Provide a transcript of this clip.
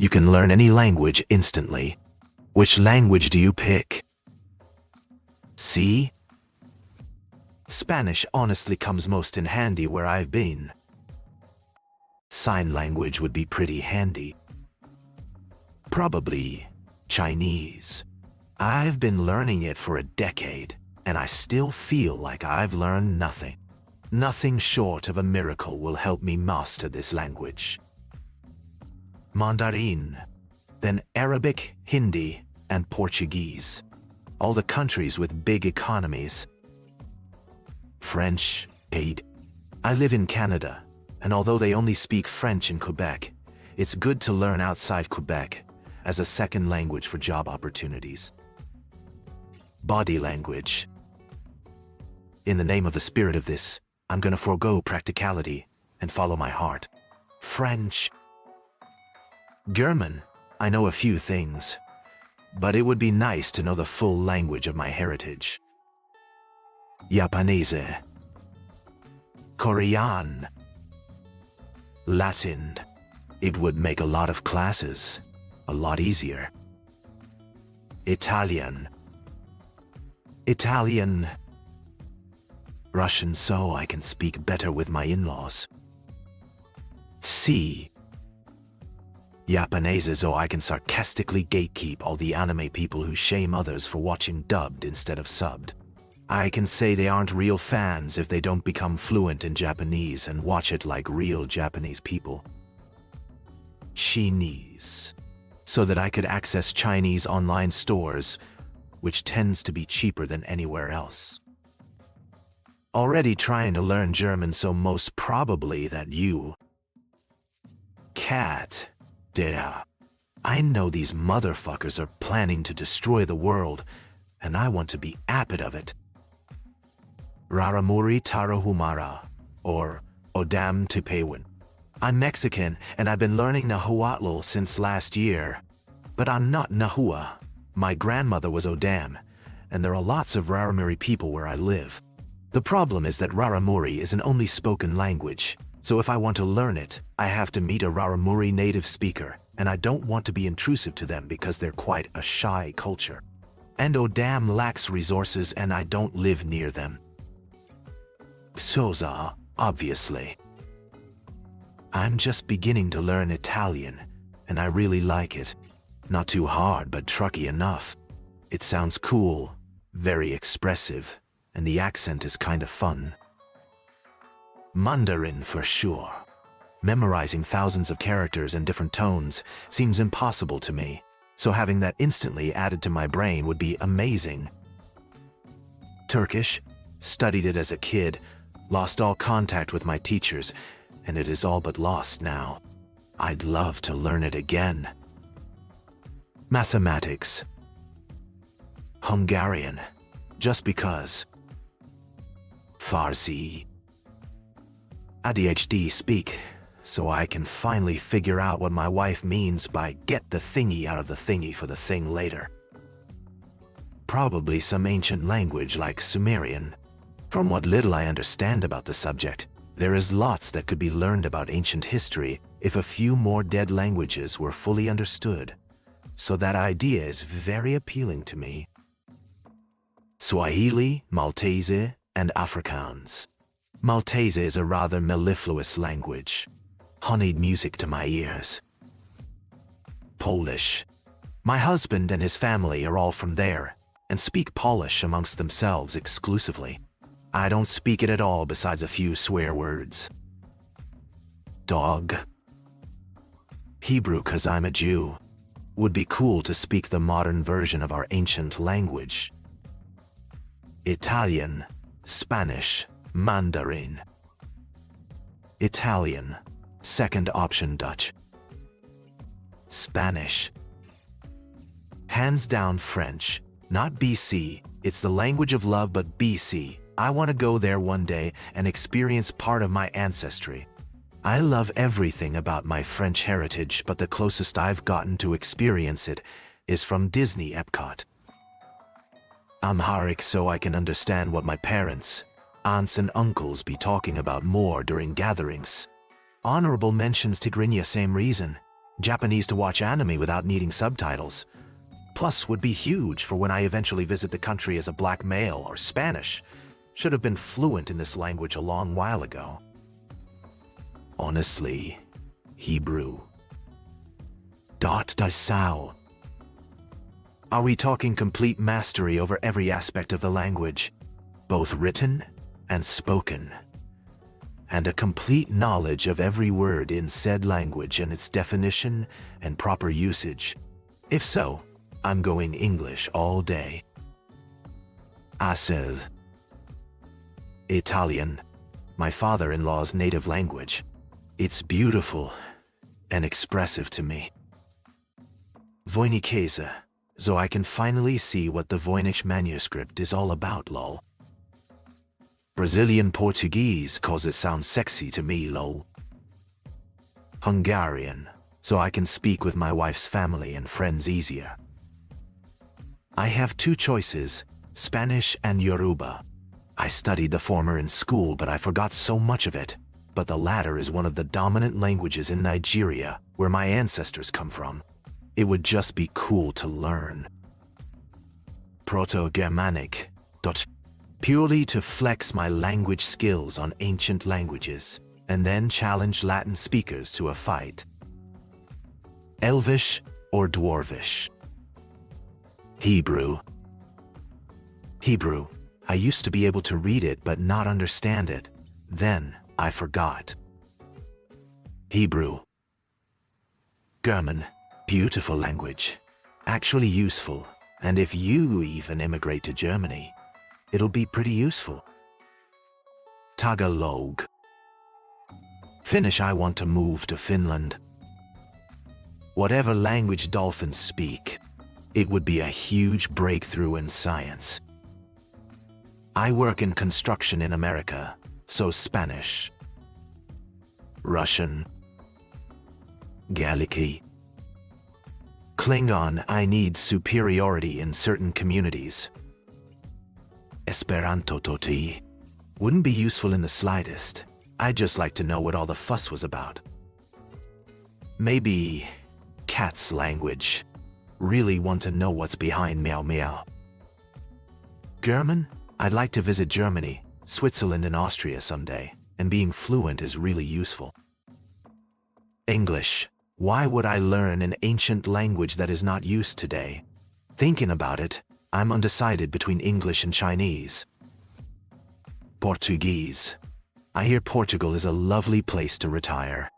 You can learn any language instantly. Which language do you pick? C. Spanish honestly comes most in handy where I've been. Sign language would be pretty handy. Probably Chinese. I've been learning it for a decade, and I still feel like I've learned nothing. Nothing short of a miracle will help me master this language. Mandarin, then Arabic, Hindi, and Portuguese. All the countries with big economies. French, paid. I live in Canada, and although they only speak French in Quebec, it's good to learn outside Quebec as a second language for job opportunities. Body language. In the name of the spirit of this, I'm gonna forego practicality and follow my heart. French. German. I know a few things, but it would be nice to know the full language of my heritage. Japanese. Korean. Latin. It would make a lot of classes a lot easier. Italian. Italian. Russian so I can speak better with my in-laws. C. Japanese so I can sarcastically gatekeep all the anime people who shame others for watching dubbed instead of subbed. I can say they aren't real fans if they don't become fluent in Japanese and watch it like real Japanese people. Chinese. So that I could access Chinese online stores, which tends to be cheaper than anywhere else. Already trying to learn German, so most probably that you. Cat. Der. I know these motherfuckers are planning to destroy the world, and I want to be apt of it. Raramuri Tarahumara, or Odam Tipewin. I'm Mexican, and I've been learning Nahuatl since last year. But I'm not Nahua. My grandmother was Odam, and there are lots of Raramuri people where I live. The problem is that Raramuri is an only spoken language, so if I want to learn it, I have to meet a Raramuri native speaker, and I don't want to be intrusive to them because they're quite a shy culture. And Odam lacks resources and I don't live near them. Xhosa, obviously. I'm just beginning to learn Italian, and I really like it. Not too hard, but trucky enough. It sounds cool, very expressive, and the accent is kind of fun. Mandarin for sure. Memorizing thousands of characters and different tones seems impossible to me, so having that instantly added to my brain would be amazing. Turkish. Studied it as a kid, lost all contact with my teachers, and it is all but lost now. I'd love to learn it again. Mathematics. Hungarian. Just because. Farsi. ADHD speak, so I can finally figure out what my wife means by get the thingy out of the thingy for the thing later. Probably some ancient language like Sumerian. From what little I understand about the subject, there is lots that could be learned about ancient history if a few more dead languages were fully understood. So that idea is very appealing to me. Swahili, Maltese, and Afrikaans. Maltese is a rather mellifluous language. Honeyed music to my ears. Polish. My husband and his family are all from there, and speak Polish amongst themselves exclusively. I don't speak it at all besides a few swear words. Dog. Hebrew 'cause I'm a Jew. Would be cool to speak the modern version of our ancient language. Italian, Spanish, Mandarin. Italian, second option Dutch. Spanish. Hands down French, not BC, it's the language of love but BC. I want to go there one day and experience part of my ancestry. I love everything about my French heritage, but the closest I've gotten to experience it is from Disney Epcot. Amharic so I can understand what my parents, aunts and uncles be talking about more during gatherings. Honorable mentions Tigrinya same reason. Japanese to watch anime without needing subtitles. Plus would be huge for when I eventually visit the country as a black male, or Spanish. Should have been fluent in this language a long while ago. Honestly, Hebrew. Sao. Are we talking complete mastery over every aspect of the language, both written and spoken? And a complete knowledge of every word in said language and its definition and proper usage? If so, I'm going English all day. Asel. Italian, my father-in-law's native language. It's beautiful and expressive to me. Voynich, so I can finally see what the Voynich manuscript is all about, lol. Brazilian Portuguese, cause it sounds sexy to me, lol. Hungarian, so I can speak with my wife's family and friends easier. I have two choices, Spanish and Yoruba. I studied the former in school, but I forgot so much of it. But the latter is one of the dominant languages in Nigeria, where my ancestors come from. It would just be cool to learn. Proto-Germanic, purely to flex my language skills on ancient languages, and then challenge Latin speakers to a fight. Elvish or Dwarvish? Hebrew. Hebrew. I used to be able to read it but not understand it. Then I forgot. Hebrew. German. Beautiful language. Actually useful. And if you even immigrate to Germany, it'll be pretty useful. Tagalog. Finnish. I want to move to Finland. Whatever language dolphins speak, it would be a huge breakthrough in science. I work in construction in America, so Spanish. Russian. Galiki. Klingon. I need superiority in certain communities. Esperanto toti. Wouldn't be useful in the slightest. I'd just like to know what all the fuss was about. Maybe cat's language. Really want to know what's behind meow meow. German? I'd like to visit Germany, Switzerland and Austria someday, and being fluent is really useful. English. Why would I learn an ancient language that is not used today? Thinking about it, I'm undecided between English and Chinese. Portuguese. I hear Portugal is a lovely place to retire.